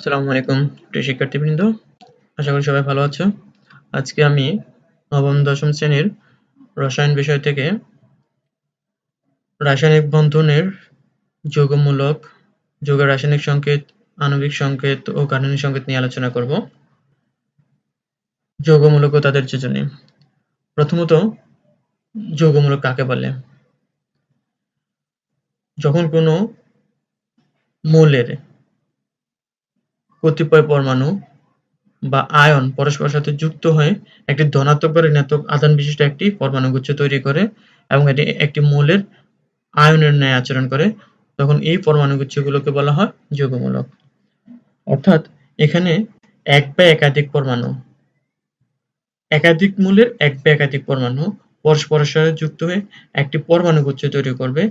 আসসালামু আলাইকুম প্রিয় শিক্ষার্থীবৃন্দ, আশা করি সবাই ভালো আছো। আজকে আমি নবম দশম শ্রেণীর রসায়ন বিষয় থেকে রাসায়নিক বন্ধনের যৌগমূলক, যৌগের রাসায়নিক সংকেত, আণবিক সংকেত ও গাঠনিক সংকেত নিয়ে আলোচনা করব। যৌগমূলক ও তাদের যোজনী। প্রথমত, যৌগমূলক কাকে বলে? যখন কোনো মৌলের কতিপয় পরমাণু বা আয়ন পরস্পরের সাথে যুক্ত হয়ে একটি ধনাত্মক বা ঋণাত্মক আধান বিশিষ্ট একটি পরমাণুগুচ্ছ তৈরি করে এবং এটি একটি মৌলের আয়নের ন্যায় আচরণ করে, তখন এই পরমাণুগুচ্ছগুলোকে বলা হয় যৌগমূলক। অর্থাৎ এখানে এক বা একাধিক পরমাণু, একাধিক মৌলের এক বা একাধিক পরমাণু পরস্পরের সাথে যুক্ত হয়ে একটি পরমাণুগুচ্ছ তৈরি করবে,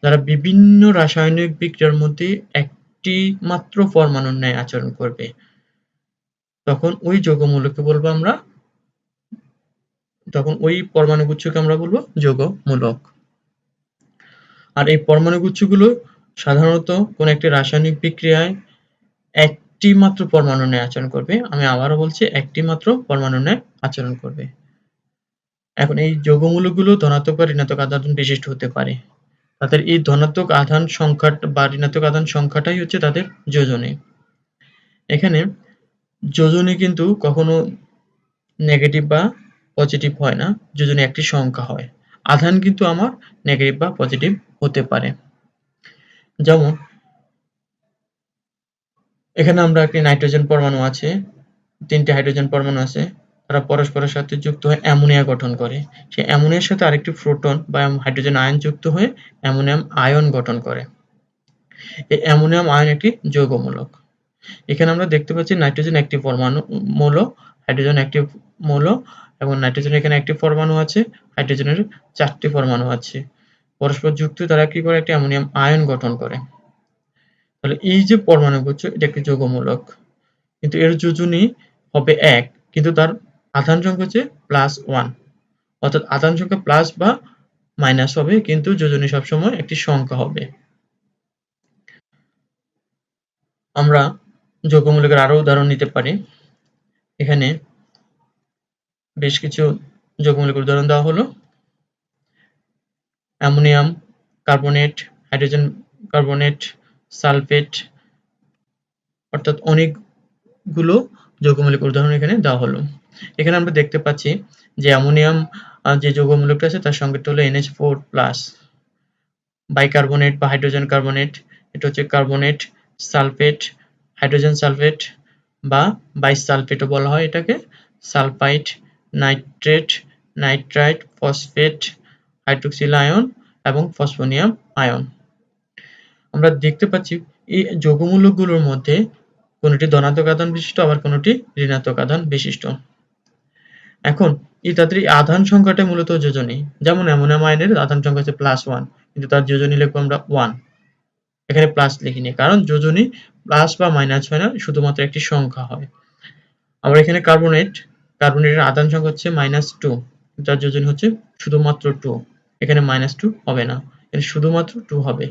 যারা বিভিন্ন রাসায়নিক বিক্রিয়ার মধ্যে একটি মাত্র পরমাণুর ন্যায় আচরণ করবে। তখন ওই যৌগমূলককে বলবো আমরা, তখন ওই পরমাণুগুচ্ছকে আমরা বলবো যৌগমূলক। আর এই পরমাণুগুচ্ছগুলো সাধারণত কোনো একটি রাসায়নিক বিক্রিয়ায় একটি মাত্র পরমাণুর ন্যায় আচরণ করবে। আমি আবারও বলছি, একটি মাত্র পরমাণুর ন্যায় আচরণ করবে। এখন এই যৌগমূলকগুলো ধনাত্মক বা ঋণাত্মক আধান বিশিষ্ট হতে পারে। তাদের এই ধনাত্মক আধান সংখ্যা বা ঋণাত্মক আধান সংখ্যাটাই হচ্ছে তাদের যোজনী। এখানে যোজনী কিন্তু কখনো নেগেটিভ বা পজিটিভ হয় না, যোজনী একটি সংখ্যা হয়। আধান কিন্তু আমার নেগেটিভ বা পজিটিভ হতে পারে। যেমন এখানে আমরা একটি নাইট্রোজেন পরমাণু আছে, 3টি হাইড্রোজেন পরমাণু আছে, তারা পরস্পরের সাথে যুক্ত হয়ে অ্যামোনিয়া গঠন করে। সেই অ্যামোনিয়ার সাথে আরেকটি প্রোটন বা হাইড্রোজেন আয়ন যুক্ত হয়ে অ্যামোনিয়াম আয়ন গঠন করে। এই অ্যামোনিয়াম আয়ন একটি যৌগমূলক। এখানে আমরা দেখতে পাচ্ছি নাইট্রোজেন একটি পরমাণু মৌল, হাইড্রোজেন একটি মৌল এবং নাইট্রোজেনের এখানে একটি পরমাণু আছে, হাইড্রোজেনের 4টি পরমাণু আছে। পরস্পর যুক্ত তারা কি করে? একটি অ্যামোনিয়াম আয়ন গঠন করে। তাহলে এই যে পরমাণুগুচ্ছ, এটা একটি যৌগমূলক, কিন্তু এর যোজনী হবে 1, কিন্তু তার আধান সংখ্যা হচ্ছে +1, অর্থাৎ আধান সংখ্যা প্লাস বা মাইনাস হবে, কিন্তু যোজনী সবসময় একটি সংখ্যা হবে। আমরা যৌগমূলকের আরো উদাহরণ নিতে পারি। এখানে বেশ কিছু যৌগমূলকের উদাহরণ দেওয়া হলো: ammonium carbonate, hydrogen carbonate, sulphate, অর্থাৎ অনেকগুলো যৌগমূলকের উদাহরণ এখানে দেওয়া হলো। এখানে আমরা দেখতে পাচ্ছি যে অ্যামোনিয়াম যে যৌগমূলকটা আছে তার সংকেতটা হলো NH4+। বাইকার্বনেট বা হাইড্রোজেন কার্বনেট, এটা হচ্ছে কার্বনেট, সালফেট, হাইড্রোজেন সালফেট বা বাইসালফেটও বলা হয় এটাকে, sulphide, nitrate, nitrite, phosphate, hydroxyl ion এবং ফসফোনিয়াম আয়ন। আমরা দেখতে পাচ্ছি এই যৌগমূলকগুলোর মধ্যে কোনটি ধনাত্মক আধান বিশিষ্ট, আবার কোনটি ঋণাত্মক আধান বিশিষ্ট। এখন এই তাদের এই আধান সংখ্যাটা মূলত যোজনী। যেমন অ্যামোনিয়াম আয়নের আধান সংখ্যা হচ্ছে +1, কিন্তু তার যোজনী লিখবো আমরা 1। এখানে প্লাস লিখিনি, কারণ যোজনী প্লাস বা মাইনাস হয় না, শুধুমাত্র একটি সংখ্যা হয়। আবার এখানে কার্বনেটের আধান সংখ্যা হচ্ছে -2, যার যোজনী হচ্ছে শুধুমাত্র 2। এখানে -2 হবে না, এখানে শুধুমাত্র 2 হবে।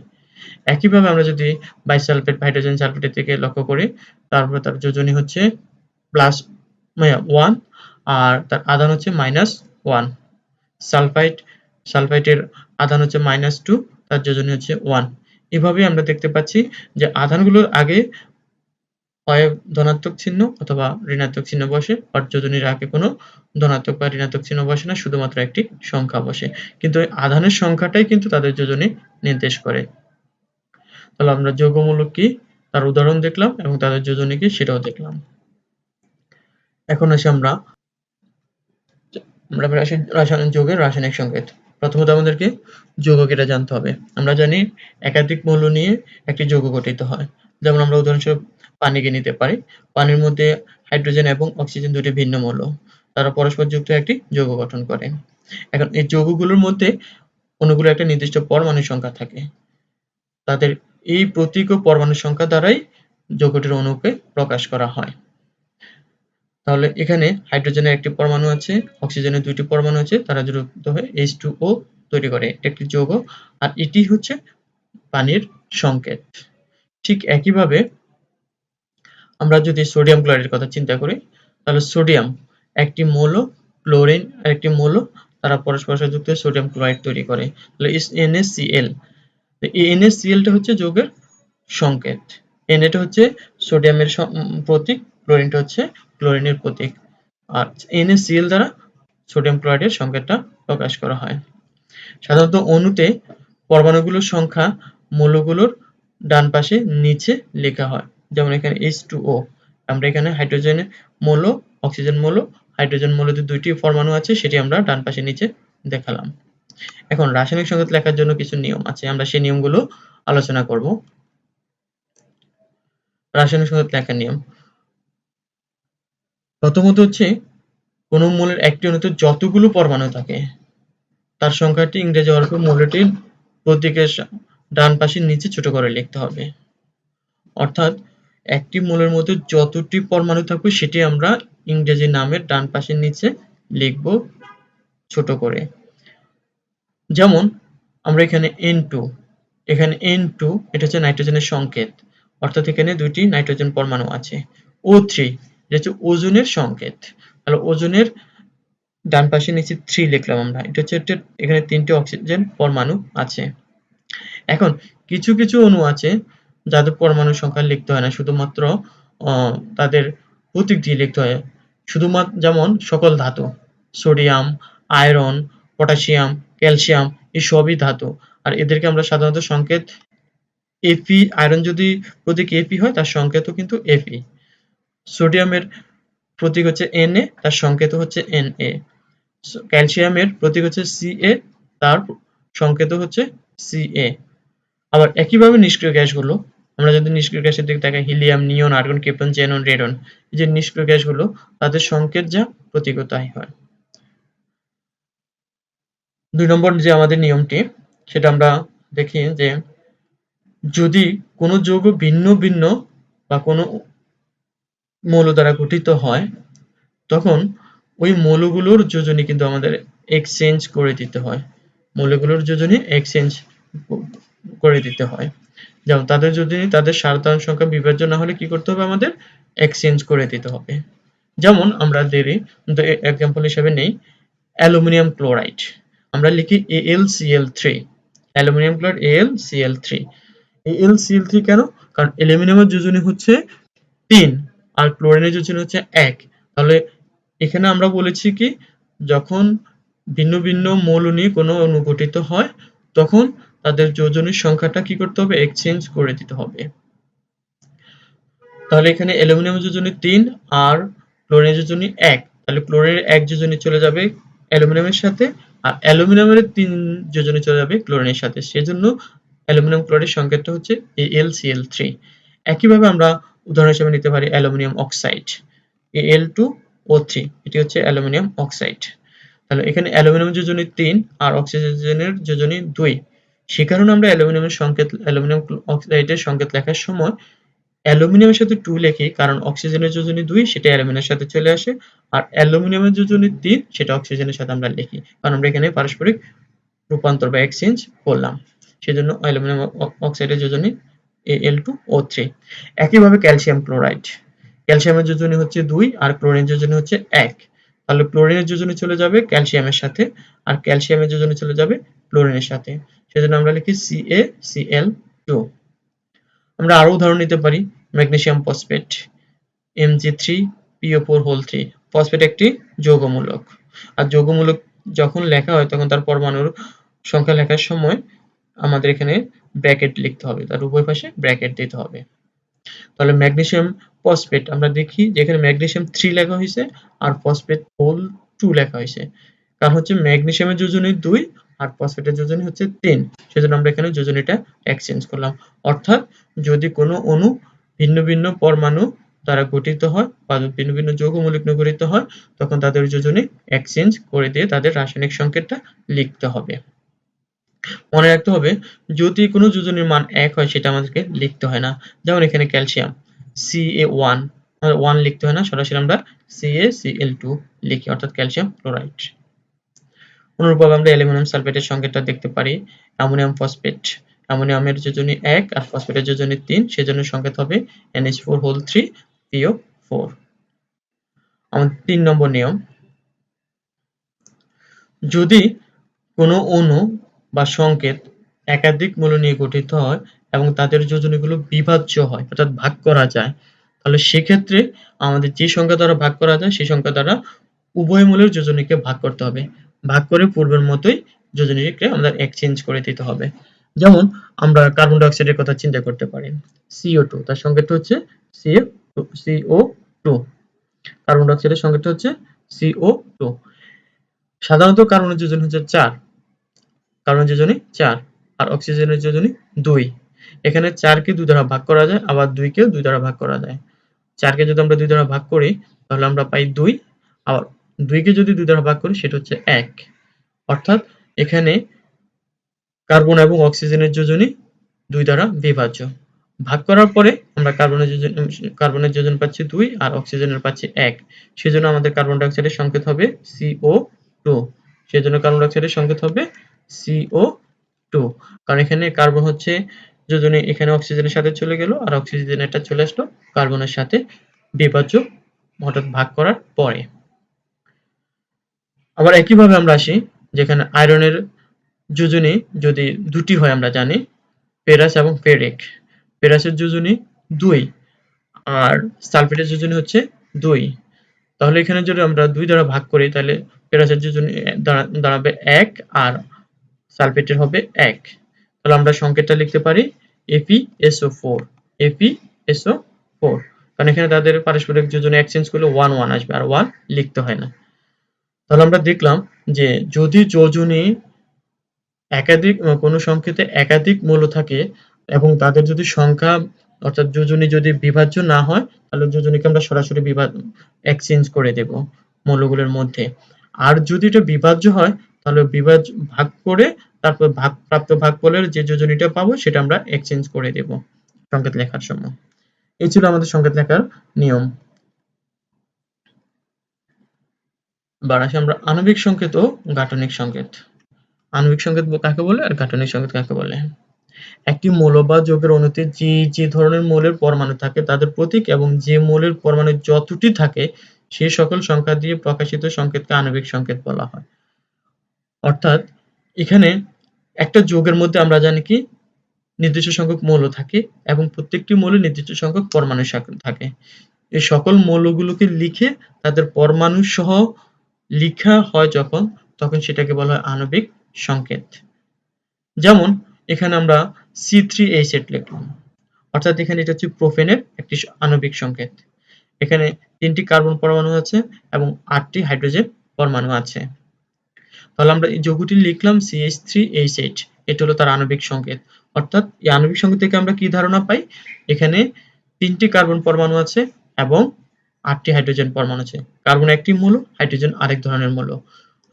একইভাবে আমরা যদি বাইসালফেট বা হাইড্রোজেন সালফেটের দিকে লক্ষ্য করি, তারপরে তার যোজনী হচ্ছে +1 আর তার আধান হচ্ছে -1। সালফাইটের আধান হচ্ছে -2, তার যোজনী হচ্ছে 1। এভাবেই আমরা দেখতে পাচ্ছি যে আধানগুলোর আগে হয় ধনাত্মক চিহ্ন অথবা ঋণাত্মক চিহ্ন বসে, আর যোজনীর আগে কোনো ধনাত্মক বা ঋণাত্মক চিহ্ন বসে না, শুধুমাত্র একটি সংখ্যা বসে। কিন্তু এই আধানের সংখ্যাটাই কিন্তু তাদের যোজনী নির্দেশ করে। তাহলে আমরা যৌগমূলক কি তার উদাহরণ দেখলাম এবং তাদের যোজনী কি সেটাও দেখলাম। এখন আসি আমরা রাসায়নিক যৌগের রাসায়নিক সংকেত। প্রথমত আমাদেরকে যৌগ কেটে জানতে হবে। আমরা জানি একাধিক মৌল নিয়ে একটি যৌগ গঠিত হয়। যেমন আমরা উদাহরণস্বরূপ পানিকে নিতে পারি। পানির মধ্যে হাইড্রোজেন এবং অক্সিজেন দুটি ভিন্ন মৌল, তারা পরস্পর যুক্ত একটি যৌগ গঠন করে। এখন এই যৌগগুলোর মধ্যে অণুগুলো একটা নির্দিষ্ট পরমাণু সংখ্যা থাকে। তাদের এই প্রতীক ও পরমাণু সংখ্যা দ্বারাই যৌগটির অণুকে প্রকাশ করা হয়। তাহলে এখানে হাইড্রোজেনের একটি পরমাণু আছে, অক্সিজেনের 2টি পরমাণু আছে, তারা যুক্ত হয়ে H2O তৈরি করে, একটি যৌগ। আর এটি হচ্ছে পানির সংকেত। ঠিক একইভাবে আমরা যদি সোডিয়াম ক্লোরাইডের কথা চিন্তা করি, তাহলে সোডিয়াম একটি মৌল, ক্লোরিন আরেকটি মৌল, তারা পরস্পরের সাথে যুক্ত হয়ে সোডিয়াম ক্লোরাইড তৈরি করে। তাহলে NaCl, এই NaCl টা হচ্ছে যৌগের সংকেত। Na টা হচ্ছে সোডিয়ামের প্রতীক, ক্লোরিনটা হচ্ছে ক্লোরিনের প্রতীক। আর NaCl দ্বারা সোডিয়াম ক্লোরাইডের সংকেতটা প্রকাশ করা হয়। সাধারণত অণুতে পরমাণুগুলোর সংখ্যা মৌলগুলোর ডান পাশে নিচে লেখা হয়। যেমন এখানে H2O, আমরা এখানে হাইড্রোজেন মৌল, অক্সিজেন মৌল, হাইড্রোজেন মৌলতে দুইটি পরমাণু আছে, সেটি আমরা ডান পাশে নিচে দেখালাম। এখন রাসায়নিক সংকেত লেখার জন্য কিছু নিয়ম আছে, আমরা সেই নিয়মগুলো আলোচনা করব। রাসায়নিক সংকেত লেখার নিয়ম, প্রথমত হচ্ছে কোনো মৌলের একটি অণুতে যতগুলো পরমাণু থাকে তার সংখ্যাটি ইংরেজি অক্ষরে মৌলটির প্রতীকের ডান পাশের নিচে ছোট করে লিখতে হবে। অর্থাৎ একটি মৌলের মধ্যে যতটি পরমাণু থাকবে সেটি আমরা ইংরেজি নামের ডান পাশের নিচে লিখব ছোট করে। যেমন আমরা এখানে N2, এখানে N2 এটা হচ্ছে নাইট্রোজেনের সংকেত, অর্থাৎ এখানে দুইটি নাইট্রোজেন পরমাণু আছে। O3 এটা হচ্ছে ওজনের সংকেত, তাহলে ওজনের ডান পাশে নিচে 3 লিখলাম আমরা, এটা হচ্ছে এখানে 3টি অক্সিজেন পরমাণু আছে। এখন কিছু কিছু অণু আছে যাদের পরমাণুর সংখ্যা লিখতে হয় না, শুধুমাত্র তাদের প্রতীক দিয়ে লিখতে হয়। শুধুমাত্র যেমন সকল ধাতু, সোডিয়াম, আয়রন, পটাশিয়াম, ক্যালসিয়াম, এই সবই ধাতু, আর এদেরকে আমরা সাধারণত সংকেত Fe, আয়রন যদি প্রতীক Fe হয় তার সংকেতও কিন্তু Fe। সোডিয়ামের প্রতীক হচ্ছে Na, তার সংকেত হচ্ছে Na। ক্যালসিয়ামের প্রতীক হচ্ছে Ca, তার সংকেত হচ্ছে Ca। আবার একইভাবে নিষ্ক্রিয় গ্যাসগুলো, আমরা যদি নিষ্ক্রিয় গ্যাসের দিকে তাকাই, হিলিয়াম, নিয়ন, আর্গন, ক্রিপ্টন, জ্যানন, রেডন, এই যে নিষ্ক্রিয় গ্যাসগুলো, তাদের সংকেত যা প্রতীকও তাই হয়। 2 নম্বর যে আমাদের নিয়মটি, সেটা আমরা দেখি যে যদি কোনো যৌগ ভিন্ন ভিন্ন বা কোনো মৌল দ্বারা গঠিত হয়, তখন ওই মৌলগুলোর যোজনী কিন্তু আমাদের এক্সচেঞ্জ করে দিতে হয়। মৌলগুলোর যোজনী এক্সচেঞ্জ করে দিতে হয়। যেমন তাদের যোজনী তাদের সাধারণ সংখ্যা বিভাজ্য না হলে কি করতে হবে, আমাদের এক্সচেঞ্জ করে দিতে হবে। যেমন আমরা দেরি এক্সাম্পল হিসেবে নেই অ্যালুমিনিয়াম ক্লোরাইড, আমরা লিখি AlCl3, aluminium chloride AlCl3। AlCl3 কেন? কারণ অ্যালুমিনিয়ামের যোজনী হচ্ছে 3 আর ক্লোরিনের যোজনী হচ্ছে 1। তাহলে এখানে আমরা বলেছি কি, যখন ভিন্ন ভিন্ন মৌল নিয়ে কোনো অণু গঠিত হয় তখন তাদের যোজনীর সংখ্যাটা কি করতে হবে, এক্সচেঞ্জ করে দিতে হবে। তাহলে এখানে অ্যালুমিনিয়ামের যোজনী 3 আর ক্লোরিনের যোজনী 1, তাহলে ক্লোরিনের 1 যোজনী চলে যাবে অ্যালুমিনিয়ামের সাথে, আর অ্যালুমিনিয়ামের 3 যোজনী চলে যাবে ক্লোরিনের সাথে, সেজন্য অ্যালুমিনিয়াম ক্লোরাইডের সংকেতটা হচ্ছে AlCl3। একইভাবে আমরা উদাহরণ হিসেবে নিতে পারি অ্যালুমিনিয়াম অক্সাইড, Al2O3, এটি হচ্ছে অ্যালুমিনিয়াম অক্সাইড। তাহলে এখানে অ্যালুমিনিয়ামের যোজনী 3 আর অক্সিজেনের যোজনী 2, সে কারণে আমরা অ্যালুমিনিয়ামের সংকেত, অ্যালুমিনিয়াম অক্সাইডের সংকেত লেখার সময় অ্যালুমিনিয়ামের সাথে 2 লিখি, কারণ অক্সিজেনের যোজনী 2 সেটা অ্যালুমিনিয়ামের সাথে চলে আসে, আর অ্যালুমিনিয়ামের যোজনী 3 সেটা অক্সিজেনের সাথে আমরা লিখি, কারণ আমরা এখানে পারস্পরিক রূপান্তর বা এক্সচেঞ্জ করলাম, সেজন্য অ্যালুমিনিয়াম অক্সাইডের যোজনী Al2O3। একইভাবে ক্যালসিয়াম ক্লোরাইড, ক্যালসিয়ামের যোজনী হচ্ছে 2 আর ক্লোরিনের যোজনী হচ্ছে 1, তাহলে ক্লোরিনের যোজনী চলে যাবে ক্যালসিয়ামের সাথে আর ক্যালসিয়ামের যোজনী চলে যাবে ক্লোরিনের সাথে, সেজন্য আমরা লিখি CaCl2। আমরা আরো উদাহরণ নিতে পারি ম্যাগনেসিয়াম ফসফেট, Mg3PO4(3). ফসফেট একটি যৌগমূলক, আর যৌগমূলক যখন লেখা হয় তখন তার পরমাণুর সংখ্যা লেখার সময় আমাদের এখানে ব্র্যাকেট লিখতে হবে, তার উভয় পাশে ব্র্যাকেট দিতে হবে। তাহলে ম্যাগনেসিয়াম ফসফেট আমরা দেখি যে এখানে ম্যাগনেসিয়াম 3 লেখা হয়েছে আর ফসফেট হোল 2 লেখা হয়েছে, কারণ হচ্ছে ম্যাগনেসিয়ামের যোজনী 2 আর ফসফেটের যোজনী হচ্ছে 3, সেজন্য আমরা এখানে যোজনীটা এক্সচেঞ্জ করলাম। অর্থাৎ যদি কোনো অণু ভিন্ন ভিন্ন পরমাণু দ্বারা গঠিত হয় বা ভিন্ন ভিন্ন যৌগমূলক নিয়ে গঠিত হয়, তখন তাদের যোজনী এক্সচেঞ্জ করে দিয়ে তাদের রাসায়নিক সংকেতটা লিখতে হবে। মনে রাখতে হবে যদি কোনো যোজনীর মান 1 হয় সেটা আমাদেরকে লিখতে হয় না। যেমন এখানে ক্যালসিয়াম Ca1, 1 লিখতে হয় না, সরাসরি আমরা CaCl2 লিখি, অর্থাৎ ক্যালসিয়াম ক্লোরাইড। অনুরূপভাবে আমরা অ্যালুমিনিয়াম সালফেটের সংকেতটা দেখতে পারি অ্যামোনিয়াম ফসফেট, অ্যামোনিয়ামের যোজনী 1 আর ফসফেটের যোজনী 3, সেজন্য সংকেত হবে NH4(3), PO4। আমাদের 3 নম্বর নিয়ম, যদি কোনো অণু বা সংকেত একাধিক মৌল নিয়ে গঠিত হয় এবং তাদের যোজনীগুলো বিভাজ্য হয় অর্থাৎ ভাগ করা যায়, তাহলে সেক্ষেত্রে আমাদের যে সংখ্যা দ্বারা ভাগ করা যায় সেই সংখ্যা দ্বারা উভয় মৌলের যোজনীকে ভাগ করতে হবে। ভাগ করে পূর্বের মতোই যোজনীকে আমাদের এক্সচেঞ্জ করে দিতে হবে। যেমন আমরা কার্বন ডাই অক্সাইডের কথা চিন্তা করতে পারি, CO2 তার সংকেতটা হচ্ছে CO2। কার্বন ডাই অক্সাইডের সংকেতটা হচ্ছে CO2। সাধারণত কার্বনের যোজনী হচ্ছে 4, কার্বনের যোজনী 4 আর অক্সিজেনের যোজনী 2। এখানে 4 কে 2 দ্বারা ভাগ করা যায়, আবার 2 কেও 2 দ্বারা ভাগ করা যায়। 4 কে যদি আমরা 2 দ্বারা ভাগ করি তাহলে আমরা পাই 2, আবার 2 কে যদি 2 দ্বারা ভাগ করি সেটা হচ্ছে 1। অর্থাৎ এখানে কার্বন এবং অক্সিজেনের যোজনী 2 দ্বারা বিভাজ্য। ভাগ করার পরে আমরা কার্বনের যোজন পাচ্ছি 2 আর অক্সিজেনের পাচ্ছি 1। সেজন্য আমাদের কার্বন ডাই অক্সাইডের সংকেত হবে CO2। সেজন্য কার্বন ডাই অক্সাইডের সংকেত হবে CO2। কারণ এখানে কার্বন হচ্ছে যোজনী এখানে অক্সিজেনের সাথে চলে গেল আর অক্সিজেনেরটা চলে আসলো কার্বনের সাথে বিভাজ্য অর্থাৎ ভাগ করার পরে। আবার একইভাবে আমরা আসি যেখানে আয়রনের যোজনী যদি দুটি হয়, আমরা জানি ফেরাস এবং ফেরিক। ফেরাসের যোজনী 2 আর সালফেটের যোজনী হচ্ছে 2। তাহলে এখানে যদি আমরা 2 দ্বারা ভাগ করি তাহলে ফেরাসের যোজনী দাঁড়াবে 1 আর সালফেটের হবে 1। তাহলে আমরা সংকেতটা লিখতে পারি FeSO4। FeSO4 কারণ এখানে তাদের পারস্পরিক যোজনী এক্সচেঞ্জ করলে 1 1 আসবে আর 1 লিখতে হয় না। তাহলে আমরা দেখলাম যে যদি যোজনী একাধিক কোনো সংকেতে একাধিক মৌল থাকে এবং তাদের যদি সংখ্যা অর্থাৎ যোজনী যদি বিভাজ্য না হয় তাহলে যোজনীকে আমরা সরাসরি এক্সচেঞ্জ করে দেব মৌলগুলোর মধ্যে। আর যদি এটা বিভাজ্য হয় তাহলে ভাগ করে তারপর প্রাপ্ত ভাগফলের যে যোজনীটা পাবো সেটা আমরা এক্সচেঞ্জ করে দেব সংকেত লেখার সময়। এই ছিল আমাদের সংকেত লেখার নিয়ম। এবার আসি আমরা আণবিক সংকেত ও গাঠনিক সংকেত। আণবিক সংকেত কাকে বলে আর গাঠনিক সংকেত কাকে বলে? একটি মৌল বা যৌগের অণুতে যে ধরনের মৌলের পরমাণু থাকে তাদের প্রতীক এবং যে মৌলের পরমাণু যতটি থাকে সেই সকল সংখ্যা দিয়ে প্রকাশিত সংকেতকে আণবিক সংকেত বলা হয়। অর্থাৎ এখানে একটা যৌগের মধ্যে আমরা জানি কি নির্দিষ্ট সংখ্যক মৌল থাকে এবং প্রত্যেকটি মৌলে নির্দিষ্ট সংখ্যক পরমাণু থাকে। এই সকল মৌলগুলোকে লিখে তাদের পরমাণু সহ লিখা হয় তখন সেটাকে বলা হয় আণবিক সংকেত। যেমন এখানে আমরা C3H8 লিখলাম, অর্থাৎ এখানে এটা হচ্ছে প্রোপেনের একটি আণবিক সংকেত। এখানে 3টি কার্বন পরমাণু আছে এবং 8টি হাইড্রোজেন পরমাণু আছে। তাহলে আমরা এই যৌগটি লিখলাম CH3H8, এটা হলো তার আণবিক সংকেত। অর্থাৎ এই আণবিক সংকেত থেকে আমরা কি ধারণা পাই? এখানে 3টি কার্বন পরমাণু আছে এবং 8টি হাইড্রোজেন পরমাণু আছে। কার্বন একটি মৌল, হাইড্রোজেন আরেক ধরনের মৌল।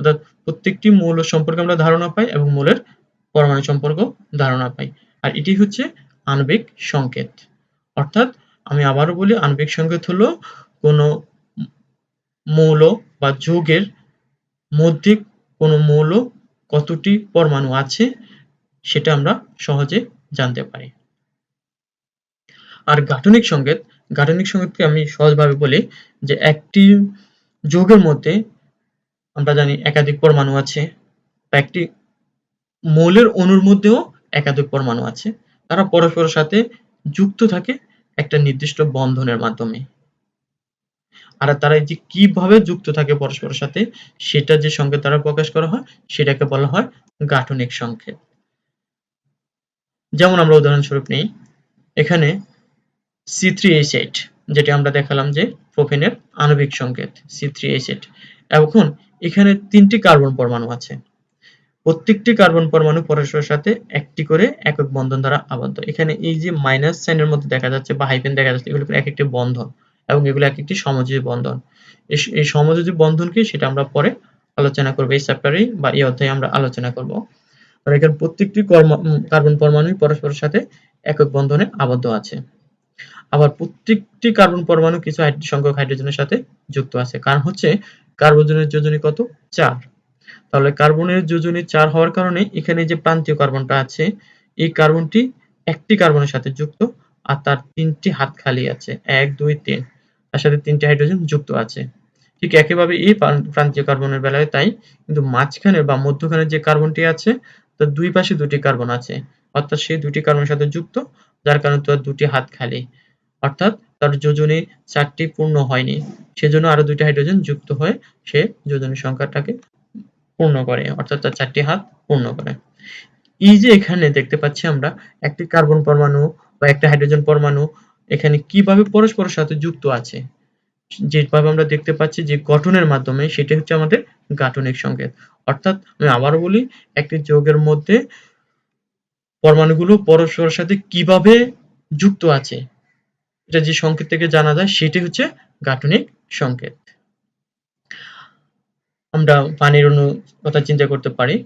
অর্থাৎ প্রত্যেকটি মৌল সম্পর্কে আমরা ধারণা পাই এবং মৌলের পরমাণু সম্পর্ক ধারণা পাই। আর এটি হচ্ছে আণবিক সংকেত। অর্থাৎ আমি আবারও বলি, আণবিক সংকেত হলো কোনো মৌল বা যৌগের মধ্যে কোনো মৌল কতটি পরমাণু আছে সেটা আমরা সহজে জানতে পারি। আর গাঠনিক সংকেতকে আমি সহজভাবে বলি যে একটি যৌগের মধ্যে আমরা জানি একাধিক পরমাণু আছে, বা একটি মৌলের অণুর মধ্যেও একাধিক পরমাণু আছে, তারা পরস্পরের সাথে যুক্ত থাকে একটা নির্দিষ্ট বন্ধনের মাধ্যমে। আর তারা যে কিভাবে যুক্ত থাকে পরস্পরের সাথে সেটা যে সংকেত দ্বারা প্রকাশ করা হয় সেটাকে বলা হয় গাঠনিক সংকেত। যেমন আমরা উদাহরণস্বরূপ নেই, এখানে C3H8 যেটা আমরা দেখালাম যে প্রোপেনের আণবিক সংকেত C3H8। এখন এখানে 3টি কার্বন পরমাণু আছে, প্রত্যেকটি কার্বন পরমাণু পরস্পরের সাথে একটি করে একক বন্ধন দ্বারা আবদ্ধ। এখানে এই যে মাইনাস সাইনের মধ্যে দেখা যাচ্ছে বা হাইফেন দেখা যাচ্ছে, এগুলো এক একটি বন্ধন এবং এগুলো এক একটি সমযোজী বন্ধন। এই সমযোজী বন্ধন কি সেটা আমরা পরে আলোচনা করব, এই চ্যাপ্টারে বা এই অধ্যায়ে আমরা আলোচনা করব। আর এখানে প্রত্যেকটি কার্বন পরমাণু পরস্পরের সাথে একক বন্ধনে আবদ্ধ আছে। আবার প্রত্যেকটি কার্বন পরমাণু কিছু সংখ্যক হাইড্রোজেনের সাথে যুক্ত আছে, কারণ হচ্ছে কার্বনের যোজনী কত? 4। তাহলে কার্বনের যোজনী 4 হওয়ার কারণে এখানে যে প্রান্তীয় কার্বনটা আছে এই কার্বনটি একটি কার্বনের সাথে যুক্ত আর তার 3টি হাত খালি আছে, 1 2 3। তার সাথে 3টি হাইড্রোজেন যুক্ত আছে। ঠিক একইভাবে এই প্রান্তীয় কার্বনের বেলায় তাই, কিন্তু মাঝখানে বা মধ্যখানে যে কার্বনটি আছে তার দুই পাশে 2টি কার্বন আছে, অর্থাৎ সেই 2টি কার্বনের সাথে যুক্ত, যার কারণে তার 2টি হাত খালি, অর্থাৎ তার যোজনী 4টি পূর্ণ হয়নি, সেজন্য আরো 2টি হাইড্রোজেন যুক্ত হয়ে সে যোজনীর সংখ্যাটাকে পূর্ণ করে, অর্থাৎ তার 4টি হাত পূর্ণ করে। এই যে এখানে দেখতে পাচ্ছি আমরা একটি কার্বন পরমাণু বা একটা হাইড্রোজেন পরমাণু এখানে কিভাবে পরস্পরের সাথে যুক্ত আছে, যেভাবে আমরা দেখতে পাচ্ছি যে গঠনের মাধ্যমে, সেটা হচ্ছে আমাদের গাঠনিক সংকেত। অর্থাৎ আমি আবারও বলি, একটি যৌগের মধ্যে পরমাণুগুলো পরস্পরের সাথে কিভাবে যুক্ত আছে, এটা যে সংকেত থেকে জানা যায় সেটি হচ্ছে গাঠনিক সংকেত। আমরা পানির অণুর কথা চিন্তা করতে পারি,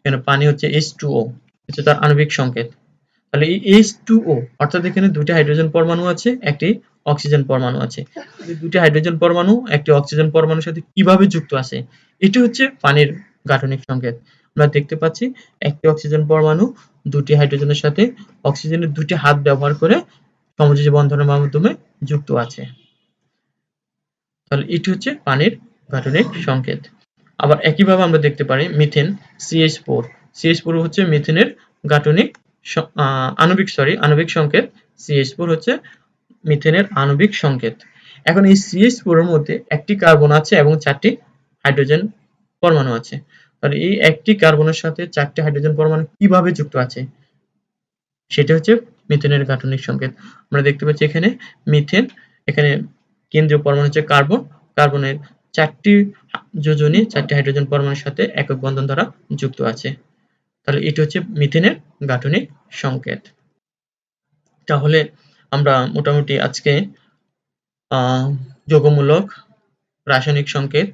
এখানে পানি হচ্ছে H2O, হচ্ছে তার আণবিক সংকেত। তাহলে এই H2O অর্থাৎ এখানে 2টি হাইড্রোজেন পরমাণু আছে, একটি অক্সিজেন পরমাণু আছে। এই 2টি হাইড্রোজেন পরমাণু একটি অক্সিজেন পরমাণুর সাথে কিভাবে যুক্ত আছে, এটি হচ্ছে পানির গাঠনিক সংকেত। আমরা দেখতে পাচ্ছি একটি অক্সিজেন পরমাণু 2টি হাইড্রোজেনের সাথে অক্সিজেনের 2টি হাত ব্যবহার করে সমযোজী বন্ধনের মাধ্যমে যুক্ত আছে। তাহলে এটি হচ্ছে পানির গাঠনিক সংকেত। আবার একইভাবে আমরা দেখতে পারি মিথেন CH4, CH4 হচ্ছে মিথেনের গাঠনিক আণবিক সংকেত, CH4 হচ্ছে মিথেনের আণবিক সংকেত। এখন এই CH4 এর মধ্যে একটি কার্বন আছে এবং 4টি হাইড্রোজেন পরমাণু আছে। তাহলে এই একটি কার্বনের সাথে 4টি হাইড্রোজেন পরমাণু কিভাবে যুক্ত আছে, সেটা হচ্ছে মিথেনের গাঠনিক সংকেত। আমরা দেখতে পাচ্ছি এখানে মিথেন, এখানে কেন্দ্রীয় পরমাণু হচ্ছে কার্বন, কার্বনের 4টি যোজনী 4টি হাইড্রোজেন পরমাণুর সাথে একক বন্ধন দ্বারা যুক্ত আছে। তাহলে এটি হচ্ছে মিথেনের গাঠনিক সংকেত। তাহলে আমরা মোটামুটি আজকে যৌগমূলক, রাসায়নিক সংকেত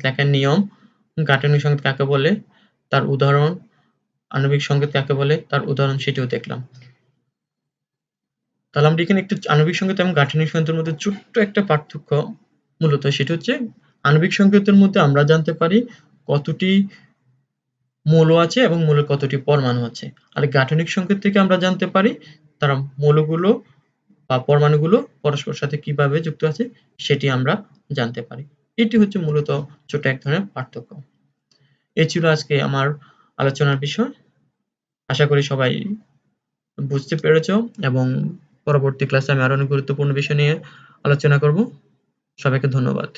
লেখার নিয়ম, গাঠনিক সংকেত কাকে বলে তার উদাহরণ, আণবিক সংকেত কাকে বলে তার উদাহরণ, সেটিও দেখলাম। তাহলে আমরা এখানে একটু আণবিক সংকেত এবং গাঠনিক সংকেতের মধ্যে ছোট্ট একটা পার্থক্য, মূলত সেটা হচ্ছে আণবিক সংকেতের মধ্যে আমরা জানতে পারি কতটি মৌল আছে এবং মৌলের কতটি পরমাণু আছে, আর গাঠনিক সংকেত থেকে আমরা জানতে পারি তারা মৌলগুলো বা পরমাণুগুলো পরস্পরের সাথে কিভাবে যুক্ত আছে সেটি আমরা জানতে পারি। এটি হচ্ছে মূলত ছোট এক ধরনের পার্থক্য। এই ছিল আজকে আমার আলোচনার বিষয়। আশা করি সবাই বুঝতে পেরেছ এবং পরবর্তী ক্লাসে আমি আরো অনেক গুরুত্বপূর্ণ বিষয় নিয়ে আলোচনা করব। সবাইকে ধন্যবাদ।